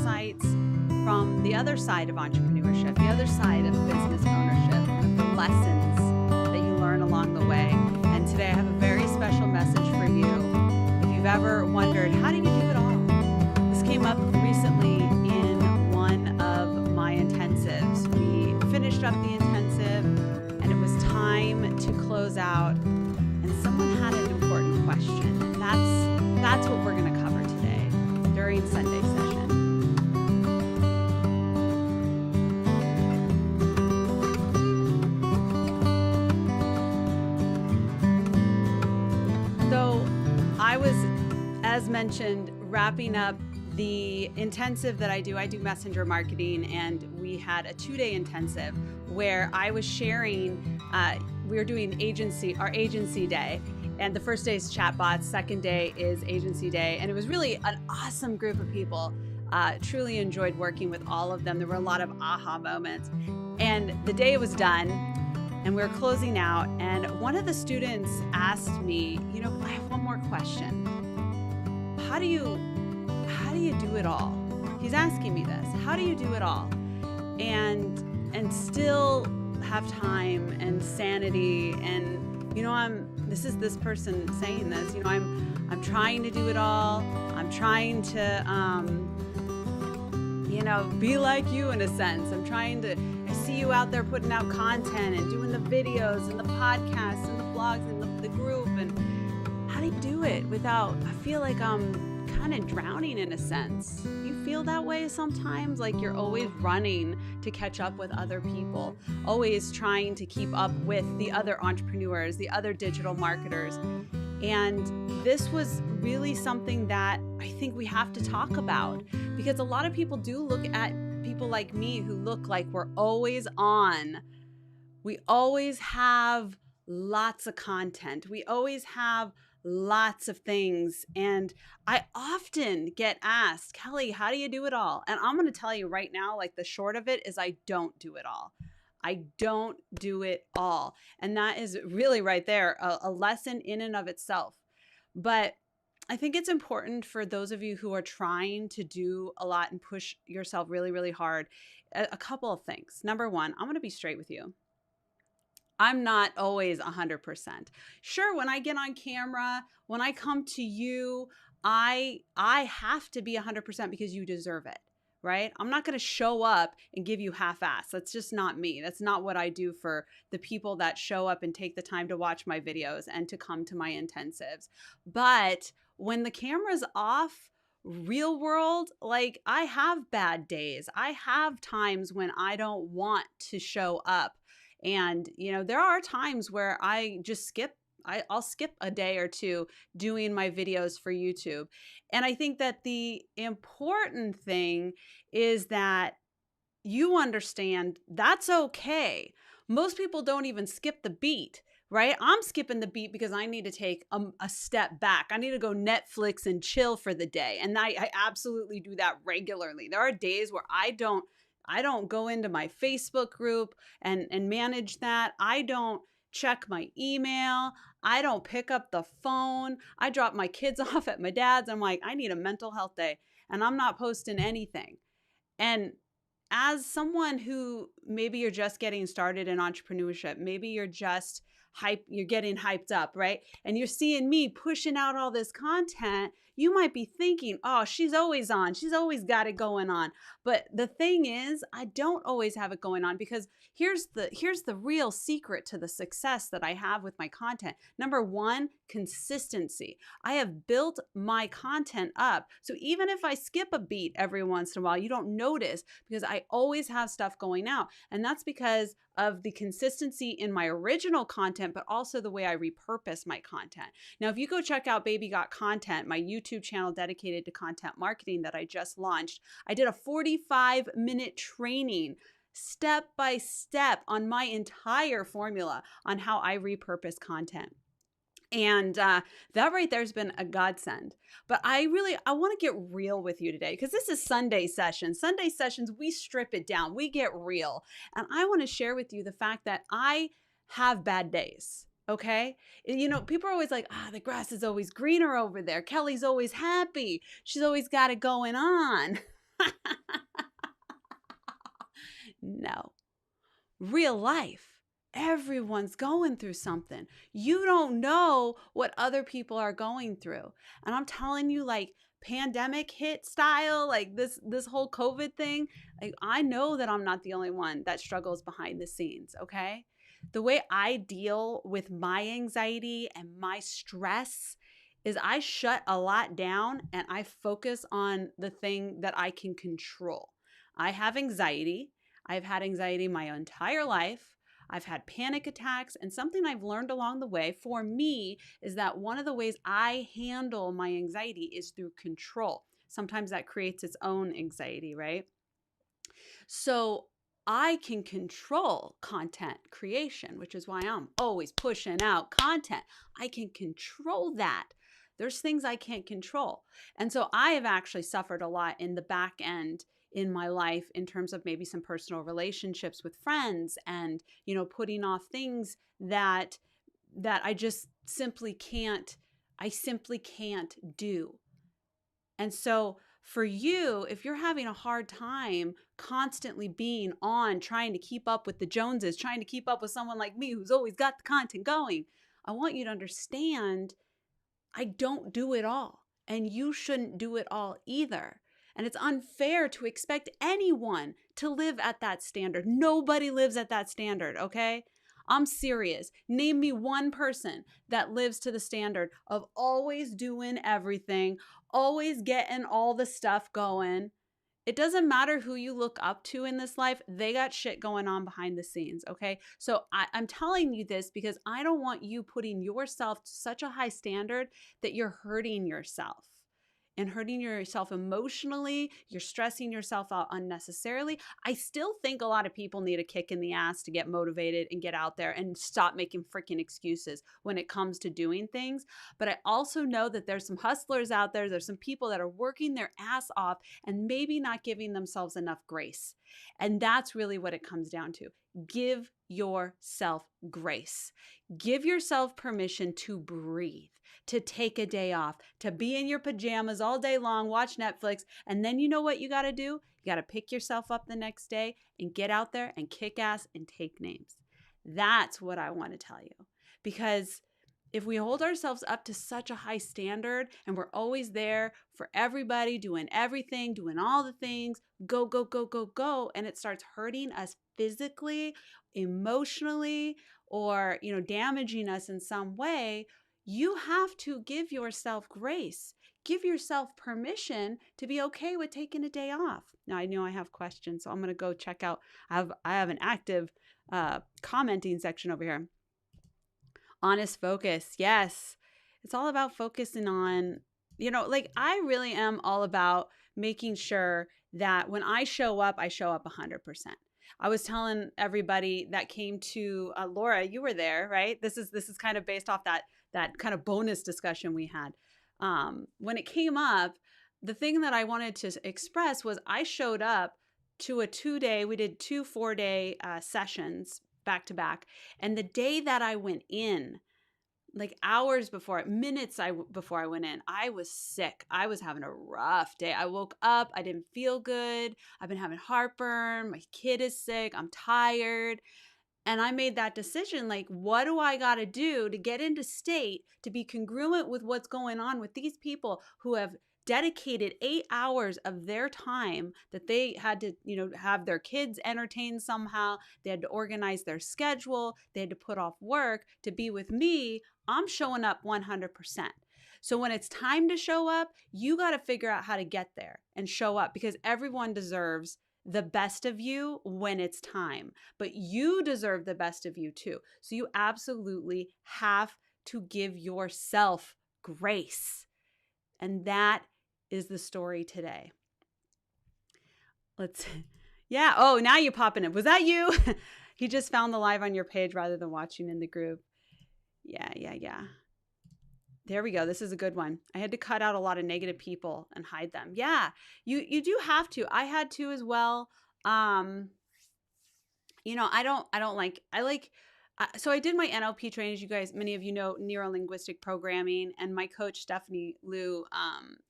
insights from the other side of entrepreneurship, the other side of business ownership, and the lessons that you learn along the way. And today I have a very special message for you. If you've ever wondered, how do you do it all? This came up recently in one of my intensives. We finished up the intensive and it was time to close out, and someone had an important question. And that's what we're going to cover today during Sunday session. So I was, as mentioned, wrapping up the intensive that I do messenger marketing, and we had a 2-day intensive where I was sharing, we were doing our agency day, and the first day is chatbots, second day is agency day, and it was really an awesome group of people. Truly enjoyed working with all of them. There were a lot of aha moments, and the day was done and we were closing out, and one of the students asked me, I have one more question. How do you do it all? He's asking me this. How do you do it all? And still have time and sanity, and this is this person saying this, I'm trying to do it all. I'm trying to be like you in a sense. I see you out there putting out content and doing the videos and the podcasts and the blogs and the group, and how do you do it without, I feel like I'm kind of drowning in a sense. You feel that way sometimes, like you're always running to catch up with other people, always trying to keep up with the other entrepreneurs, the other digital marketers. And this was really something that I think we have to talk about, because a lot of people do look at people like me who look like we're always on. We always have lots of content. We always have lots of things. And I often get asked, Kelly, how do you do it all? And I'm going to tell you right now, like the short of it is I don't do it all. I don't do it all. And that is really right there, a lesson in and of itself. But I think it's important for those of you who are trying to do a lot and push yourself really, really hard. A couple of things. Number one, I'm going to be straight with you. I'm not always 100%. Sure, when I get on camera, when I come to you, I have to be 100% because you deserve it, right? I'm not going to show up and give you half-ass. That's just not me. That's not what I do for the people that show up and take the time to watch my videos and to come to my intensives. But when the camera's off, real world, like I have bad days. I have times when I don't want to show up. And, there are times where I just I'll skip a day or two doing my videos for YouTube. And I think that the important thing is that you understand that's okay. Most people don't even skip the beat, right? I'm skipping the beat because I need to take a step back. I need to go Netflix and chill for the day. And I absolutely do that regularly. There are days where I don't go into my Facebook group and manage that. I don't check my email. I don't pick up the phone. I drop my kids off at my dad's. I'm like, I need a mental health day, and I'm not posting anything. And as someone who maybe you're just getting started in entrepreneurship, maybe you're getting hyped up, right? And you're seeing me pushing out all this content, you might be thinking, oh, she's always on. She's always got it going on. But the thing is, I don't always have it going on, because here's the real secret to the success that I have with my content. Number one, consistency. I have built my content up. So even if I skip a beat every once in a while, you don't notice, because I always have stuff going out. And that's because of the consistency in my original content, but also the way I repurpose my content. Now, if you go check out Baby Got Content, my YouTube channel dedicated to content marketing that I just launched, I did a 45-minute training step by step on my entire formula on how I repurpose content. And that right there has been a godsend. But I want to get real with you today, because this is Sunday session. Sunday sessions, we strip it down. We get real. And I want to share with you the fact that I have bad days. Okay. People are always like, the grass is always greener over there. Kelly's always happy. She's always got it going on. No. Real life. Everyone's going through something. You don't know what other people are going through. And I'm telling you, like, pandemic hit style, like this whole COVID thing, like, I know that I'm not the only one that struggles behind the scenes, okay? The way I deal with my anxiety and my stress is I shut a lot down and I focus on the thing that I can control. I have anxiety. I've had anxiety my entire life. I've had panic attacks, and something I've learned along the way for me is that one of the ways I handle my anxiety is through control. Sometimes that creates its own anxiety, right? So I can control content creation, which is why I'm always pushing out content. I can control that. There's things I can't control. And so I have actually suffered a lot in the back end in my life in terms of maybe some personal relationships with friends and, putting off things that I just simply can't, I simply can't do. And so for you, if you're having a hard time constantly being on, trying to keep up with the Joneses, trying to keep up with someone like me who's always got the content going, I want you to understand I don't do it all. And you shouldn't do it all either. And it's unfair to expect anyone to live at that standard. Nobody lives at that standard, okay? I'm serious. Name me one person that lives to the standard of always doing everything, always getting all the stuff going. It doesn't matter who you look up to in this life. They got shit going on behind the scenes, okay? So I'm telling you this because I don't want you putting yourself to such a high standard that you're hurting yourself. And hurting yourself emotionally, you're stressing yourself out unnecessarily. I still think a lot of people need a kick in the ass to get motivated and get out there and stop making freaking excuses when it comes to doing things. But I also know that there's some hustlers out there. There's some people that are working their ass off and maybe not giving themselves enough grace. And that's really what it comes down to. Give yourself grace. Give yourself permission to breathe, to take a day off, to be in your pajamas all day long, watch Netflix. And then you know what you got to do? You got to pick yourself up the next day and get out there and kick ass and take names. That's what I want to tell you. Because if we hold ourselves up to such a high standard and we're always there for everybody, doing everything, doing all the things, go, go, go, go, go, and it starts hurting us physically, emotionally, or, damaging us in some way, you have to give yourself grace. Give yourself permission to be okay with taking a day off. Now, I know I have questions, so I'm going to go check out. I have an active commenting section over here. Honest focus. Yes. It's all about focusing on, I really am all about making sure that when I show up 100%. I was telling everybody that came to Laura, you were there, right? This is kind of based off that kind of bonus discussion we had. When it came up, the thing that I wanted to express was I showed up to a 2-day, we did 2 4-day sessions back to back. And the day that I went in, like hours before, minutes before I went in, I was sick. I was having a rough day. I woke up, I didn't feel good. I've been having heartburn. My kid is sick. I'm tired. And I made that decision, like, what do I got to do to get into state to be congruent with what's going on with these people who have dedicated 8 hours of their time that they had to, have their kids entertained somehow. They had to organize their schedule. They had to put off work to be with me. I'm showing up 100%. So when it's time to show up, you got to figure out how to get there and show up because everyone deserves the best of you when it's time, but you deserve the best of you too. So you absolutely have to give yourself grace. And that is the story today. Yeah. Oh, now you popping it. Was that you? He just found the live on your page rather than watching in the group. Yeah. There we go. This is a good one. I had to cut out a lot of negative people and hide them. Yeah, you do have to. I had to as well. So I did my NLP training, as you guys, many of you know, neuro-linguistic programming, and my coach, Stephanie Liu,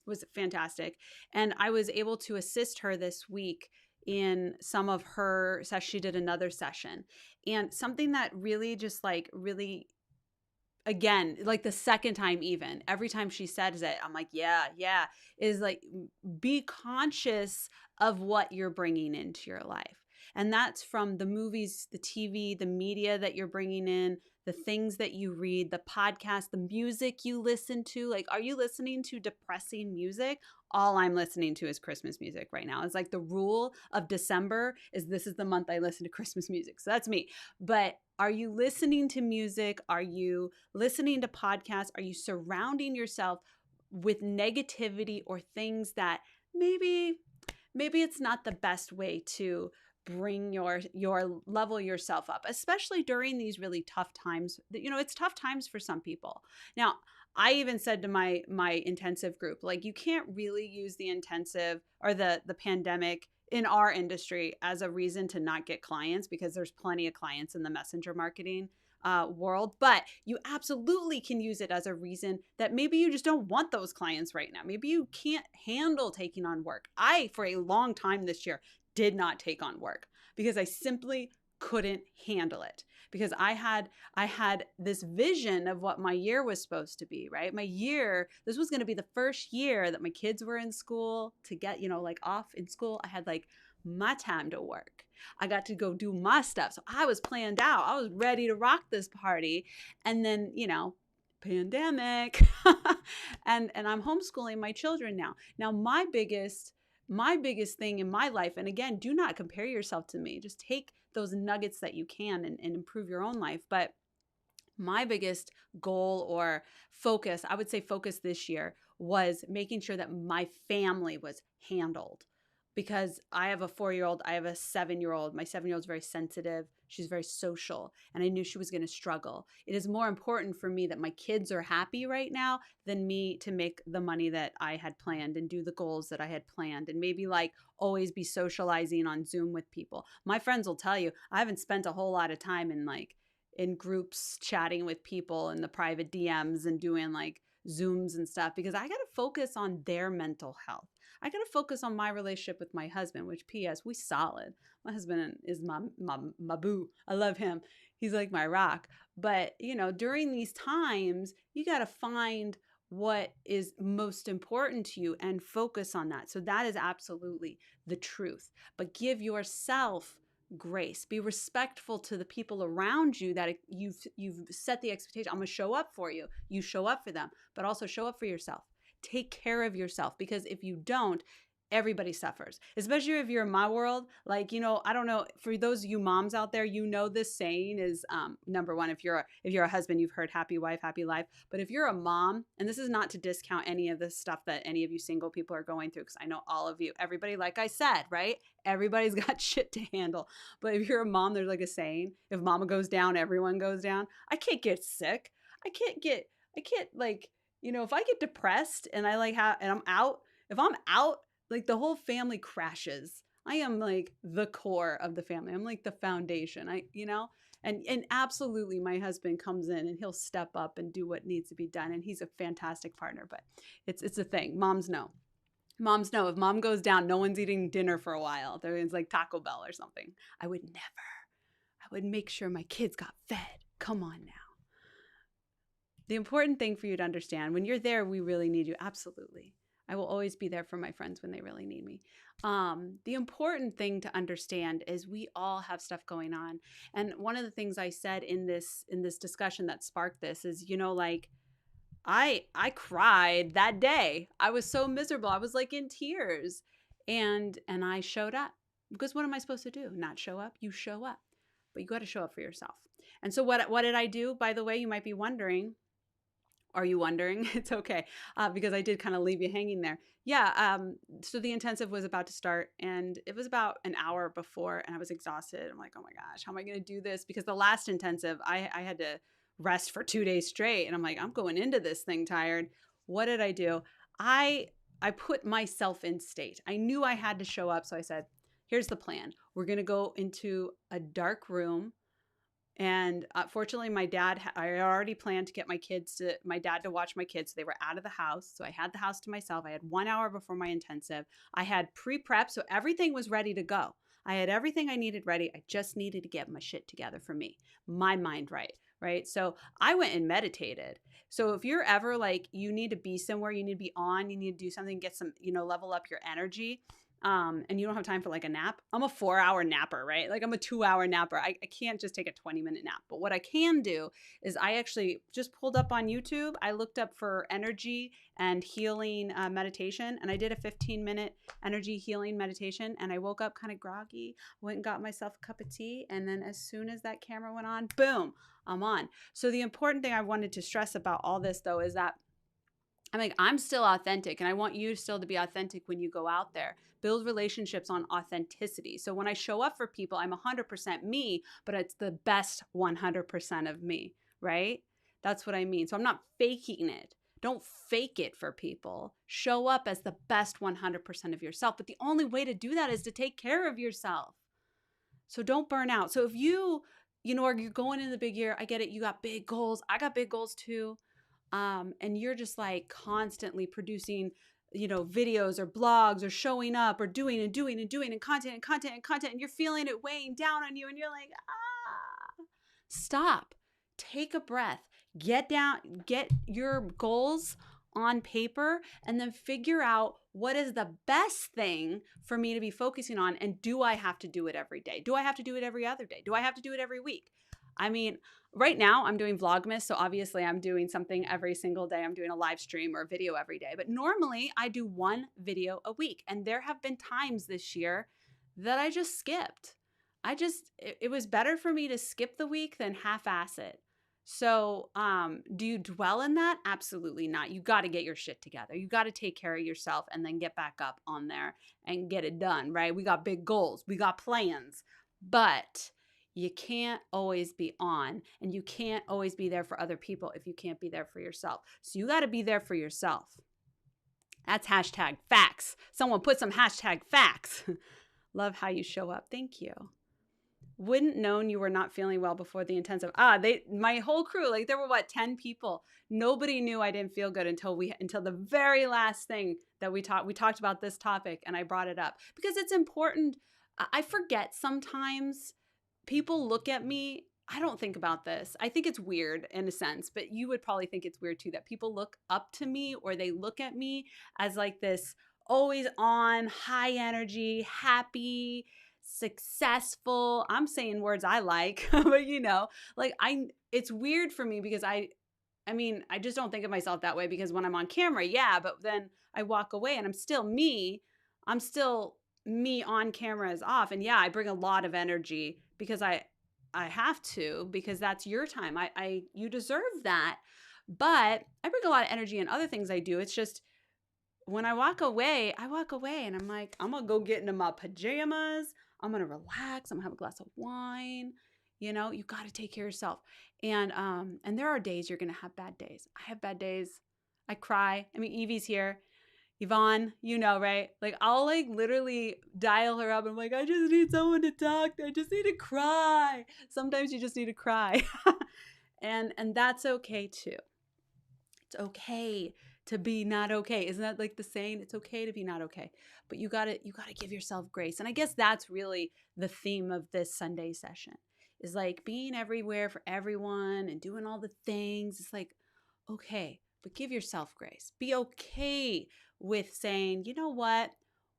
was fantastic. And I was able to assist her this week in some of her sessions. She did another session, and something that really just like really, again, like the second time, even every time she says it, I'm like, yeah, is like, be conscious of what you're bringing into your life. And that's from the movies, the TV, the media that you're bringing in, the things that you read, the podcast, the music you listen to. Like, are you listening to depressing music? All I'm listening to is Christmas music right now. It's like the rule of December is this is the month I listen to Christmas music. So that's me. But are you listening to music? Are you listening to podcasts? Are you surrounding yourself with negativity or things that maybe it's not the best way to bring your level yourself up, especially during these really tough times. It's tough times for some people. Now, I even said to my intensive group, like, you can't really use the intensive or the pandemic in our industry as a reason to not get clients, because there's plenty of clients in the messenger marketing world. But you absolutely can use it as a reason that maybe you just don't want those clients right now. Maybe you can't handle taking on work. I, for a long time this year, did not take on work because I simply couldn't handle it, because I had this vision of what my year was supposed to be, right? My year, this was going to be the first year that my kids were in school, to get, like off in school. I had like my time to work. I got to go do my stuff. So I was planned out. I was ready to rock this party. And then, pandemic. and I'm homeschooling my children now. Now, my biggest thing in my life, and again, do not compare yourself to me. Just take those nuggets that you can and improve your own life. But my biggest goal or focus, I would say focus this year, was making sure that my family was handled. Because I have a 4-year-old, I have a 7-year-old. My 7-year-old's very sensitive. She's very social. And I knew she was going to struggle. It is more important for me that my kids are happy right now than me to make the money that I had planned and do the goals that I had planned. And maybe like always be socializing on Zoom with people. My friends will tell you, I haven't spent a whole lot of time in groups chatting with people in the private DMs and doing like Zooms and stuff, because I got to focus on their mental health. I got to focus on my relationship with my husband, which P.S. we solid. My husband is my boo. I love him. He's like my rock. But, during these times, you got to find what is most important to you and focus on that. So that is absolutely the truth. But give yourself grace. Be respectful to the people around you that you've set the expectation. I'm going to show up for you. You show up for them, but also show up for yourself. Take care of yourself, because if you don't, everybody suffers, especially if you're in my world. Like, I don't know, for those of you moms out there, this saying is, number one, if you're a husband, you've heard happy wife, happy life. But if you're a mom, and this is not to discount any of the stuff that any of you single people are going through, because I know all of you, everybody, like I said, right? Everybody's got shit to handle. But if you're a mom, there's like a saying, if mama goes down, everyone goes down. I can't get sick. I can't like, if I get depressed and and I'm out, if I'm out, like the whole family crashes. I am like the core of the family. I'm like the foundation. And absolutely my husband comes in and he'll step up and do what needs to be done. And he's a fantastic partner, but it's a thing. Moms know. Moms know if mom goes down, no one's eating dinner for a while. There's like Taco Bell or something. I would make sure my kids got fed. Come on now. The important thing for you to understand, when you're there, we really need you. Absolutely. I will always be there for my friends when they really need me. The important thing to understand is we all have stuff going on. And one of the things I said in this discussion that sparked this is, I cried that day. I was so miserable. I was like in tears. And I showed up. Because what am I supposed to do? Not show up? You show up. But you got to show up for yourself. And so what did I do? By the way, you might be wondering. Are you wondering? It's okay, because I did kind of leave you hanging there. Yeah, so the intensive was about to start, and it was about an hour before, and I was exhausted. I'm like, oh my gosh, how am I going to do this? Because the last intensive, I had to rest for 2 days straight, and I'm like, I'm going into this thing tired. What did I do? I put myself in state. I knew I had to show up, so I said, here's the plan. We're going to go into a dark room. And fortunately, I already planned to get my dad to watch my kids. So they were out of the house. So I had the house to myself. I had 1 hour before my intensive. I had pre-prep. So everything was ready to go. I had everything I needed ready. I just needed to get my shit together for me, my mind right. Right. So I went and meditated. So if you're ever like, you need to be somewhere, you need to be on, you need to do something, get some, level up your energy. And you don't have time for like a nap. I'm a 4-hour napper, right? Like I'm a 2-hour napper. I can't just take a 20-minute nap. But what I can do is I actually just pulled up on YouTube. I looked up for energy and healing meditation, and I did a 15-minute energy healing meditation. And I woke up kind of groggy, went and got myself a cup of tea. And then as soon as that camera went on, boom, I'm on. So the important thing I wanted to stress about all this though is that I'm still authentic, and I want you still to be authentic when you go out there. Build relationships on authenticity. So when I show up for people, I'm 100% me, but it's the best 100% of me, right? That's what I mean. So I'm not faking it. Don't fake it for people. Show up as the best 100% of yourself. But the only way to do that is to take care of yourself. So don't burn out. So if you're going into the big year, I get it. You got big goals. I got big goals too. And you're just like constantly producing, videos or blogs or showing up or doing and doing and doing and content and content and content, and you're feeling it weighing down on you, and you're like, stop, take a breath, get down, get your goals on paper, and then figure out what is the best thing for me to be focusing on. And do I have to do it every day? Do I have to do it every other day? Do I have to do it every week? Right now I'm doing Vlogmas, so obviously I'm doing something every single day. I'm doing a live stream or a video every day, but normally I do one video a week. And there have been times this year that I just skipped. It was better for me to skip the week than half-ass it. So do you dwell in that? Absolutely not. You got to get your shit together. You got to take care of yourself and then get back up on there and get it done, right? We got big goals. We got plans, but you can't always be on, and you can't always be there for other people if you can't be there for yourself. So you got to be there for yourself. That's hashtag facts. Someone put some hashtag facts. Love how you show up. Thank you. Wouldn't known you were not feeling well before the intensive. My whole crew, like there were 10 people. Nobody knew I didn't feel good until the very last thing that we talked about this topic, and I brought it up because it's important. I forget sometimes. People look at me. I don't think about this. I think it's weird in a sense, but you would probably think it's weird too, that people look up to me or they look at me as like this always on, high energy, happy, successful. I'm saying words I like, but it's weird for me because I just don't think of myself that way, because when I'm on camera, yeah, but then I walk away and I'm still me. I'm still me on camera is off. And yeah, I bring a lot of energy because I have to, because that's your time. You deserve that. But I bring a lot of energy in other things I do. It's just when I walk away and I'm like, I'm going to go get into my pajamas. I'm going to relax. I'm going to have a glass of wine. You got to take care of yourself. And there are days you're going to have bad days. I have bad days. I cry. Evie's here. Yvonne, right? Like I'll literally dial her up and I'm like, I just need someone to talk to. I just need to cry. Sometimes you just need to cry. and that's okay too. It's okay to be not okay. Isn't that like the saying? It's okay to be not okay. But you gotta give yourself grace. And I guess that's really the theme of this Sunday session, is like being everywhere for everyone and doing all the things. It's like, okay, but give yourself grace. Be okay with saying, you know what?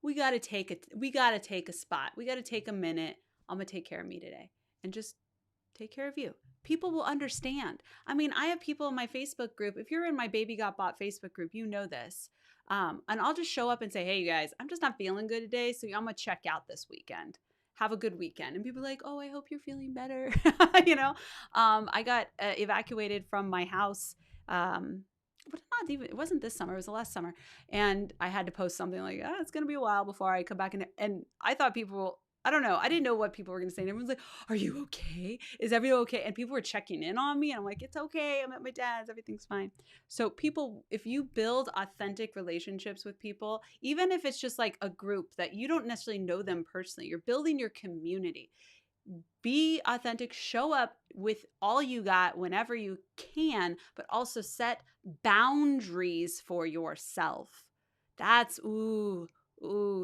We got to take a spot. We got to take a minute. I'm going to take care of me today and just take care of you. People will understand. I have people in my Facebook group. If you're in my Baby Got Bought Facebook group, you know this. And I'll just show up and say, hey, you guys, I'm just not feeling good today. So I'm going to check out this weekend. Have a good weekend. And people are like, oh, I hope you're feeling better. I got evacuated from my house. But it wasn't this summer, it was the last summer. And I had to post something like, it's going to be a while before I come back. And I thought I don't know. I didn't know what people were going to say. And everyone's like, are you okay? Is everything okay? And people were checking in on me. And I'm like, it's okay. I'm at my dad's. Everything's fine. So if you build authentic relationships with people, even if it's just like a group that you don't necessarily know them personally, you're building your community. Be authentic, show up with all you got whenever you can, but also set boundaries for yourself. That's,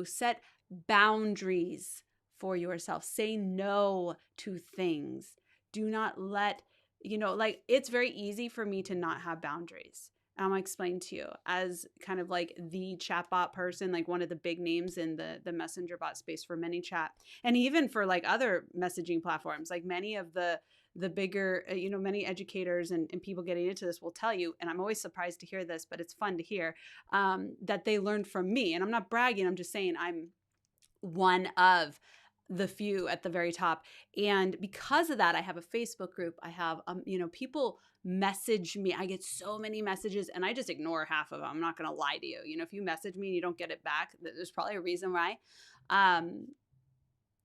set boundaries for yourself. Say no to things. Do not let, like, it's very easy for me to not have boundaries. I'm gonna explain to you as kind of like the chatbot person, like one of the big names in the messenger bot space for ManyChat, and even for like other messaging platforms. Like many of the bigger, many educators and people getting into this will tell you, and I'm always surprised to hear this, but it's fun to hear, that they learned from me. And I'm not bragging, I'm just saying I'm one of the few at the very top. And because of that, I have a Facebook group. I have, people message me. I get so many messages and I just ignore half of them. I'm not going to lie to you. If you message me and you don't get it back, there's probably a reason why.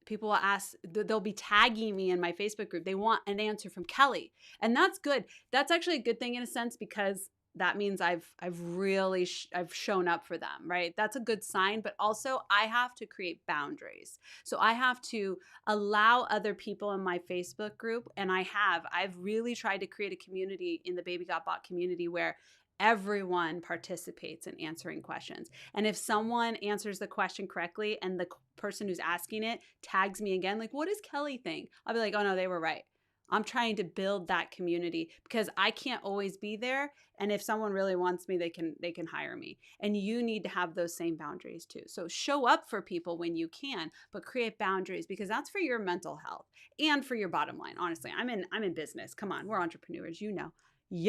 People will ask, they'll be tagging me in my Facebook group. They want an answer from Kelly. And that's good. That's actually a good thing in a sense, because that means I've really I've shown up for them, right? That's a good sign, but also I have to create boundaries. So I have to allow other people in my Facebook group, and I've really tried to create a community in the Baby Got Bot community where everyone participates in answering questions. And if someone answers the question correctly and the person who's asking it tags me again, like, what does Kelly think? I'll be like, oh no, they were right. I'm trying to build that community because I can't always be there. And if someone really wants me, they can hire me. And you need to have those same boundaries too. So show up for people when you can, but create boundaries, because that's for your mental health and for your bottom line. Honestly, I'm in business. Come on, we're entrepreneurs. You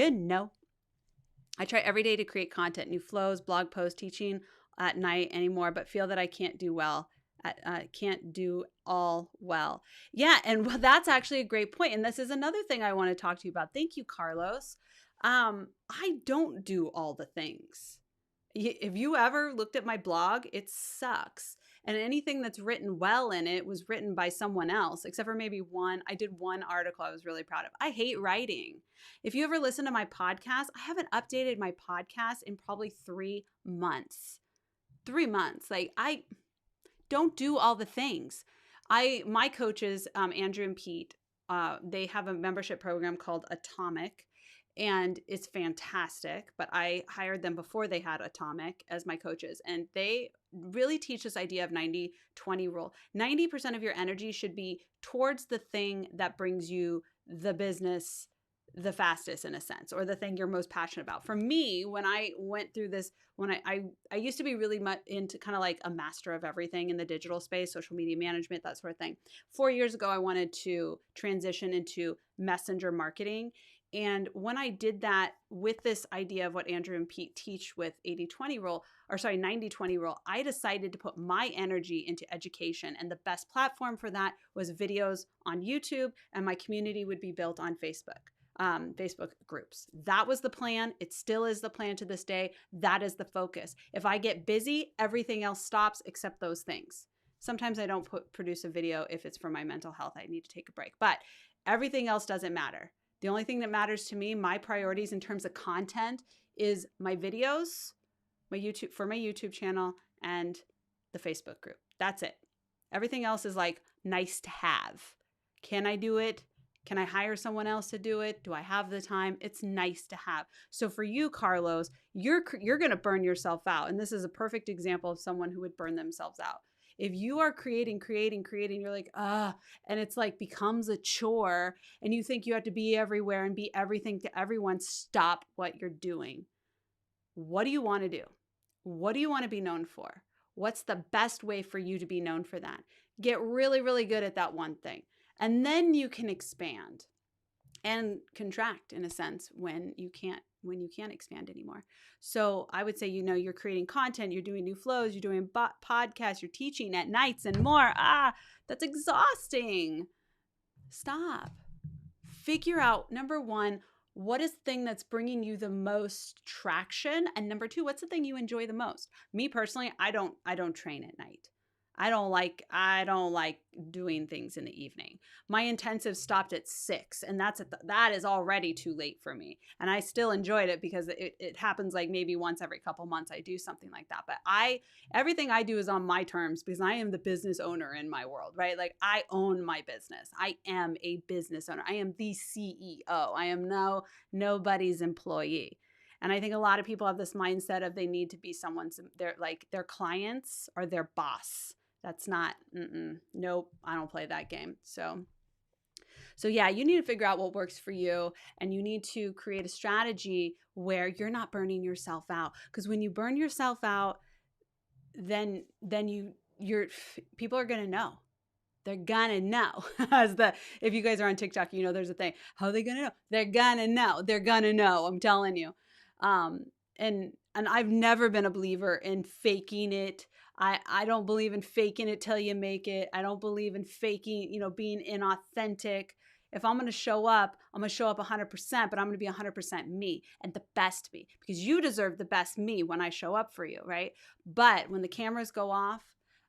know. I try every day to create content, new flows, blog posts, teaching at night anymore, but feel that I can't do all well. Yeah, and that's actually a great point. And this is another thing I want to talk to you about. Thank you, Carlos. I don't do all the things. If you ever looked at my blog, it sucks. And anything that's written well in it was written by someone else, except for maybe one. I did one article I was really proud of. I hate writing. If you ever listen to my podcast, I haven't updated my podcast in probably 3 months. 3 months. Like, I don't do all the things. My coaches, Andrew and Pete, they have a membership program called Atomic, and it's fantastic. But I hired them before they had Atomic as my coaches, and they really teach this idea of 90-20 rule. 90% of your energy should be towards the thing that brings you the business the fastest, in a sense, or the thing you're most passionate about. For me, when I went through this, when I used to be really much into kind of like a master of everything in the digital space, social media management, that sort of thing. 4 years ago, I wanted to transition into messenger marketing. And when I did that with this idea of what Andrew and Pete teach with 90-20 rule, I decided to put my energy into education. And the best platform for that was videos on YouTube, and my community would be built on Facebook. Facebook groups. That was the plan. It still is the plan to this day. That is the focus. If I get busy, everything else stops except those things. Sometimes I don't produce a video if it's for my mental health. I need to take a break, but everything else doesn't matter. The only thing that matters to me, my priorities in terms of content, is my videos, my YouTube channel, and the Facebook group. That's it. Everything else is like nice to have. Can I do it? Can I hire someone else to do it? Do I have the time? It's nice to have. So for you, Carlos, you're going to burn yourself out. And this is a perfect example of someone who would burn themselves out. If you are creating, you're like, and it's like becomes a chore, and you think you have to be everywhere and be everything to everyone, stop what you're doing. What do you want to do? What do you want to be known for? What's the best way for you to be known for that? Get really, really good at that one thing. And then you can expand and contract, in a sense, when you can't expand anymore. So I would say, you're creating content, you're doing new flows, you're doing podcasts, you're teaching at nights and more. That's exhausting. Stop. Figure out, number one, what is the thing that's bringing you the most traction? And number two, what's the thing you enjoy the most? Me personally, I don't train at night. I don't like doing things in the evening. My intensive stopped at 6, and that is already too late for me. And I still enjoyed it because it happens like maybe once every couple months I do something like that. But everything I do is on my terms because I am the business owner in my world, right? Like I own my business. I am a business owner. I am the CEO. I am nobody's employee. And I think a lot of people have this mindset of they need to be their clients or their boss. That's not, nope, I don't play that game. So yeah, you need to figure out what works for you, and you need to create a strategy where you're not burning yourself out. Because when you burn yourself out, then people are going to know. They're gonna know. If you guys are on TikTok, you know there's a thing. How are they gonna know? They're gonna know. They're gonna know. I'm telling you. And I've never been a believer in faking it. I don't believe in faking it till you make it. I don't believe in faking, being inauthentic. If I'm going to show up, I'm going to show up 100%, but I'm going to be 100% me and the best me, because you deserve the best me when I show up for you, right? But when the cameras go off,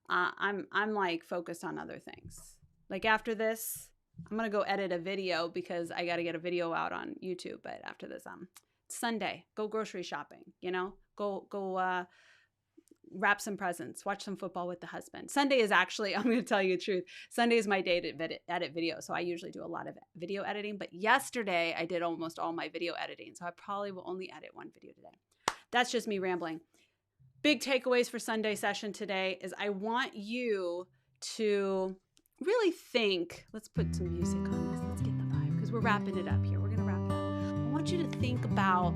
I'm like focused on other things. Like after this, I'm going to go edit a video because I got to get a video out on YouTube. But after this, Sunday, go grocery shopping, go wrap some presents, watch some football with the husband. Sunday is actually, I'm going to tell you the truth, Sunday is my day to edit video. So I usually do a lot of video editing, but yesterday I did almost all my video editing. So I probably will only edit one video today. That's just me rambling. Big takeaways for Sunday session today is I want you to really think, let's put some music on this. Let's get the vibe because we're wrapping it up here. We're going to wrap it up. I want you to think about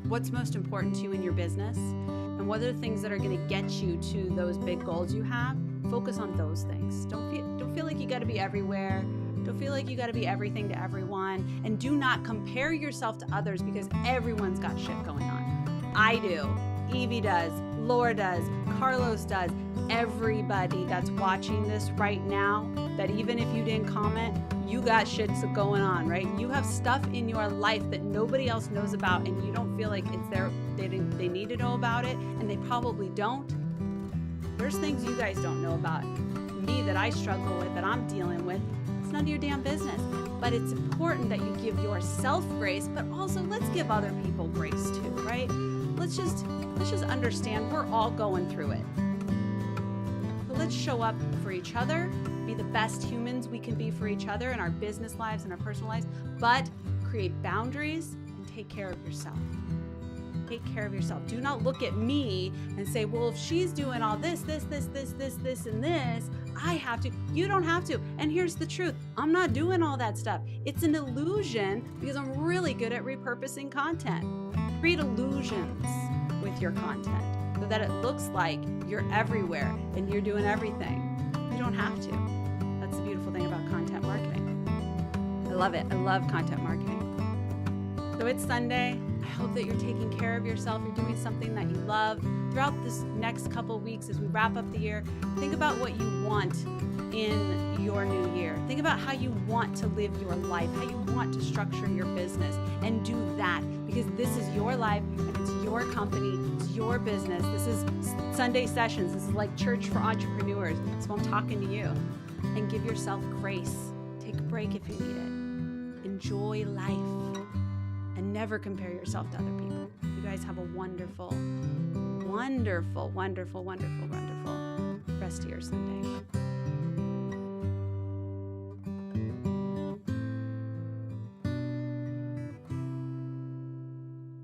what's most important to you in your business and what are the things that are going to get you to those big goals you have. Focus on those things. Don't feel like you got to be everywhere. Don't feel like you got to be everything to everyone. And do not compare yourself to others because everyone's got shit going on. I do. Evie does. Laura does. Carlos does. Everybody that's watching this right now, that even if you didn't comment, you got shit going on, right? You have stuff in your life that nobody else knows about, and you don't feel like it's there. They need to know about it, and they probably don't. There's things you guys don't know about me that I struggle with, that I'm dealing with. It's none of your damn business. But it's important that you give yourself grace, but also let's give other people grace too, right? Let's just understand we're all going through it. So let's show up for each other, be the best humans we can be for each other in our business lives and our personal lives, but create boundaries and take care of yourself. Take care of yourself. Do not look at me and say, well, if she's doing all this, and this, I have to. You don't have to. And here's the truth. I'm not doing all that stuff. It's an illusion because I'm really good at repurposing content. Create illusions with your content so that it looks like you're everywhere and you're doing everything. You don't have to. That's the beautiful thing about content marketing. I love it. I love content marketing. So it's Sunday. I hope that you're taking care of yourself. You're doing something that you love. Throughout this next couple weeks as we wrap up the year, think about what you want in your new year. Think about how you want to live your life, how you want to structure your business, and do that because this is your life and it's your company, it's your business. This is Sunday sessions. This is like church for entrepreneurs. So I'm talking to you. And give yourself grace. Take a break if you need it. Enjoy life. And never compare yourself to other people. You guys have a wonderful, wonderful, wonderful, wonderful, wonderful rest of your Sunday.